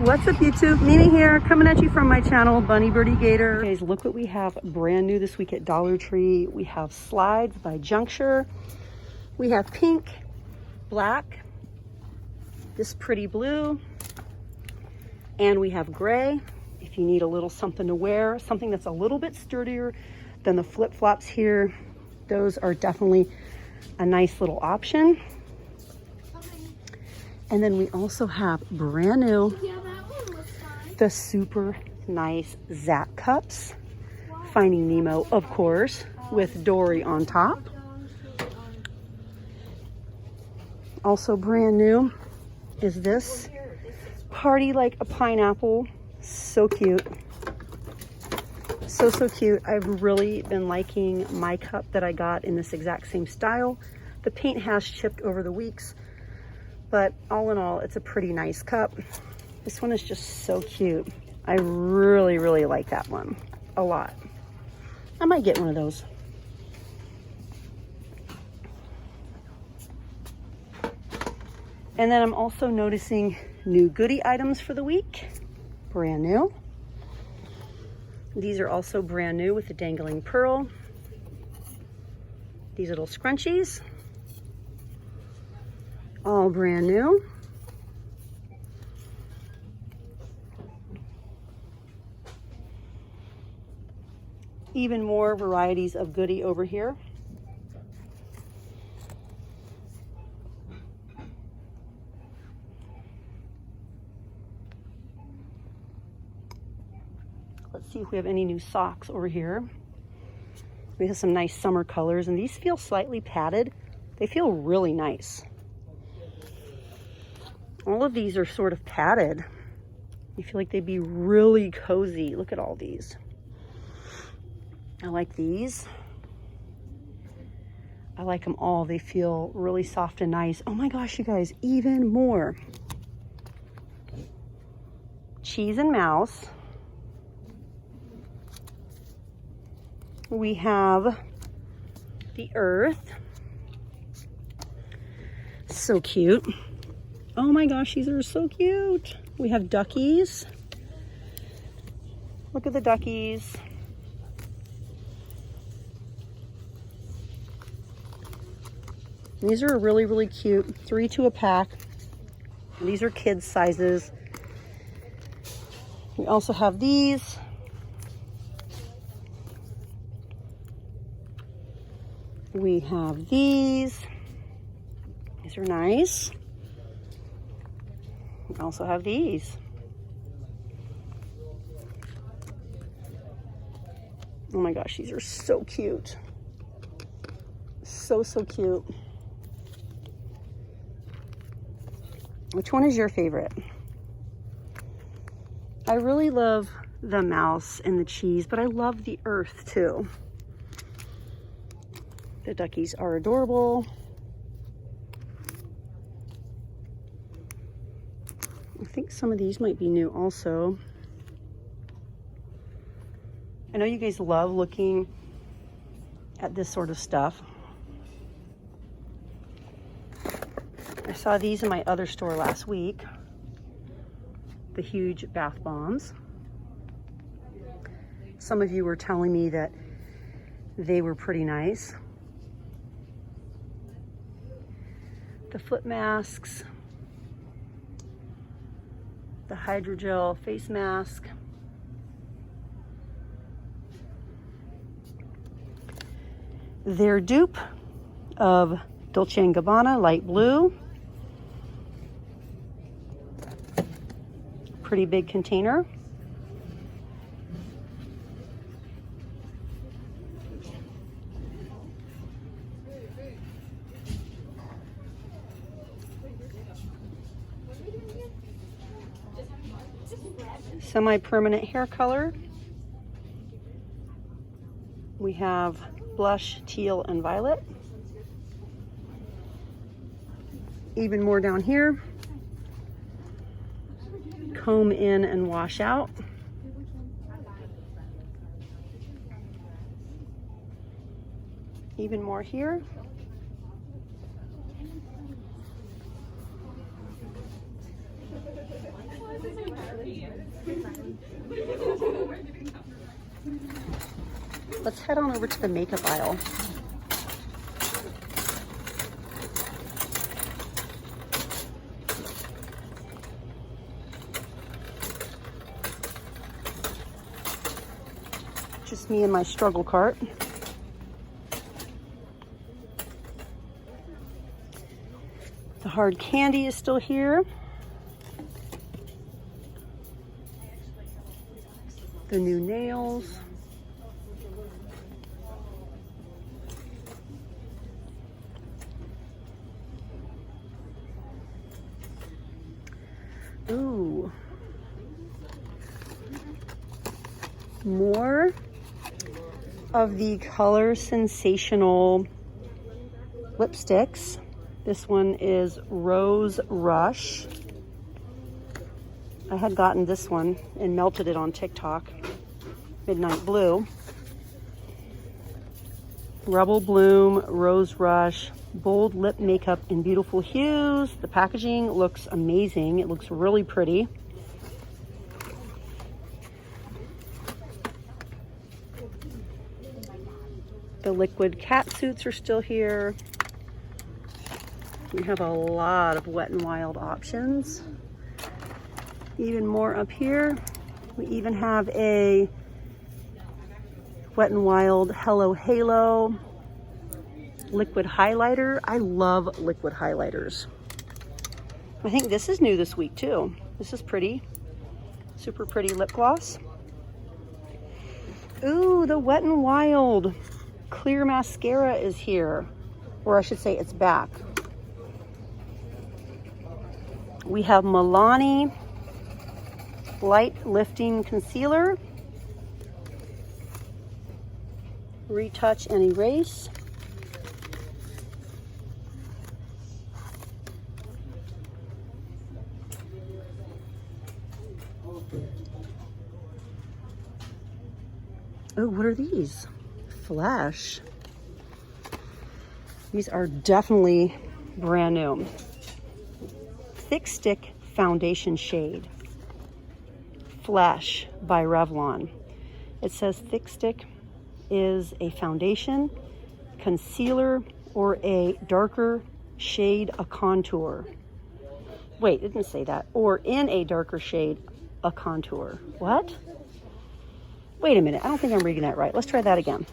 What's up YouTube? Nina here, coming at you from my channel, Bunny Birdie Gator. Guys, look what we have brand new this week at Dollar Tree. We have slides by Juncture. We have pink, black, this pretty blue, and we have gray. If you need a little something to wear, something that's a little bit sturdier than the flip-flops here, those are definitely a nice little option. And then we also have brand new, the super nice Zap cups. Finding Nemo, of course, with Dory on top. Also brand new is this Party Like a Pineapple. So cute. So cute. I've really been liking my cup that I got in this exact same style. The paint has chipped over the weeks, but all in all, it's a pretty nice cup. This one is just so cute. I really like that one a lot. I might get one of those. And then I'm also noticing new goodie items for the week. Brand new. These are also brand new with the dangling pearl. These little scrunchies. All brand new. Even more varieties of goodie over here. Let's see if we have any new socks over here. We have some nice summer colors, and these feel slightly padded. They feel really nice. All of these are sort of padded. You feel like they'd be really cozy. Look at all these. I like these. I like them all. They feel really soft and nice. Oh my gosh, you guys, even more. Cheese and Mouse. We have the Earth. So cute. Oh my gosh, these are so cute. We have duckies. Look at the duckies. These are really cute. 3 to a pack. These are kids sizes. We also have these. We have these. These are nice. We also have these. Oh my gosh, these are so cute. So cute. Which one is your favorite? I really love the mouse and the cheese, but I love the Earth too. The duckies are adorable. I think some of these might be new also. I know you guys love looking at this sort of stuff. I saw these in my other store last week. The huge bath bombs. Some of you were telling me that they were pretty nice. The foot masks. The hydrogel face mask. Their dupe of Dolce & Gabbana light blue. Pretty big container. Semi-permanent hair color. We have blush, teal, and violet. Even more down here. Comb in and wash out. Even more here. Let's head on over to the makeup aisle. Just me and my struggle cart. The hard candy is still here. The new nails. Ooh. More of the Color Sensational lipsticks. This one is Rose Rush. I had gotten this one and melted it on TikTok. Midnight Blue. Rebel Bloom, Rose Rush, bold lip makeup in beautiful hues. The packaging looks amazing. It looks really pretty. The liquid cat suits are still here. We have a lot of Wet n Wild options. Even more up here. We even have a Wet n Wild Hello Halo liquid highlighter. I love liquid highlighters. I think this is new this week too. This is pretty. Super pretty lip gloss. Ooh, the Wet n Wild clear mascara is here. Or I should say it's back. We have Milani Light Lifting Concealer. Retouch and Erase. Oh, what are these? Flash. These are definitely brand new. Thick Stick Foundation Shade. Flash by Revlon. It says Thick Stick is a foundation, concealer, or a darker shade, a contour. Wait, it didn't say that. Or in a darker shade, a contour. What? Wait a minute, I don't think I'm reading that right. Let's try that again.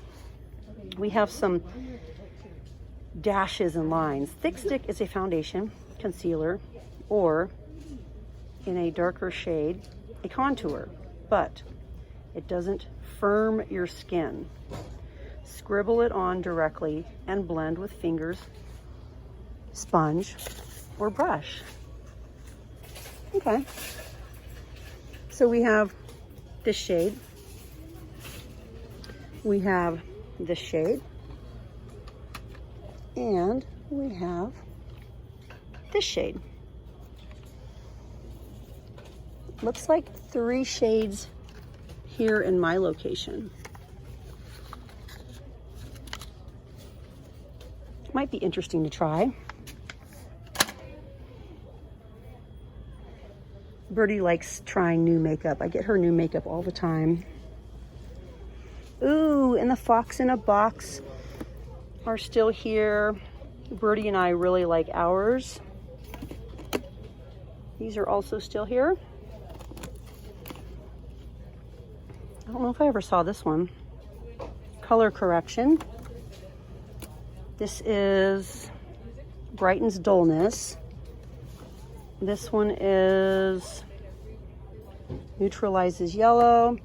We have some dashes and lines. Thick Stick is a foundation, concealer, or in a darker shade, a contour, but it doesn't firm your skin. Scribble it on directly and blend with fingers, sponge, or brush. Okay. So we have this shade. We have this shade. And we have this shade. Looks like 3 shades here in my location. Might be interesting to try. Birdy likes trying new makeup. I get her new makeup all the time. Ooh, and the Fox in a Box are still here. Birdy and I really like ours. These are also still here. I don't know if I ever saw this one. Color Correction. This is Brightens Dullness. This one is Neutralizes Yellow.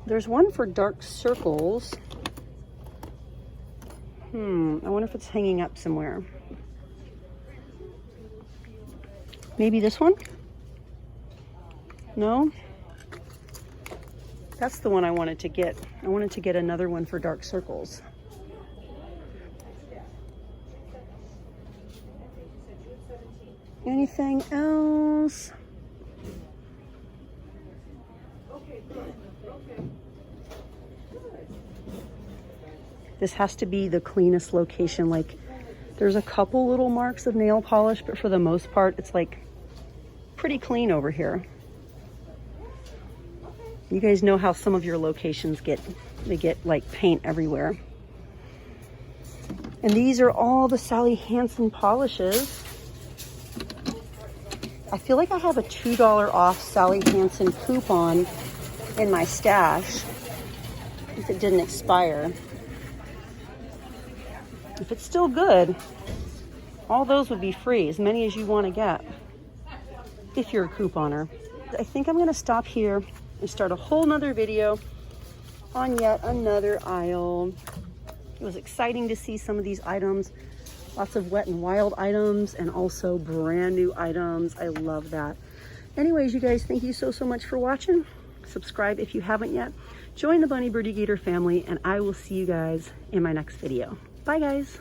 There's one for dark circles. I wonder if it's hanging up somewhere. Maybe this one? No? That's the one I wanted to get. I wanted to get another one for dark circles. Anything else? This has to be the cleanest location. Like, there's a couple little marks of nail polish, but for the most part, it's like pretty clean over here. You guys know how some of your locations get like paint everywhere. And these are all the Sally Hansen polishes. I feel like I have a $2 off Sally Hansen coupon in my stash if it didn't expire. If it's still good, all those would be free, as many as you want to get, if you're a couponer. I think I'm going to stop here and start a whole nother video on yet another aisle. It was exciting to see some of these items. Lots of Wet and Wild items and also brand new items. I love that. Anyways, you guys, thank you so much for watching. Subscribe if you haven't yet. Join the Bunny Birdie Gator family, and I will see you guys in my next video. Bye, guys.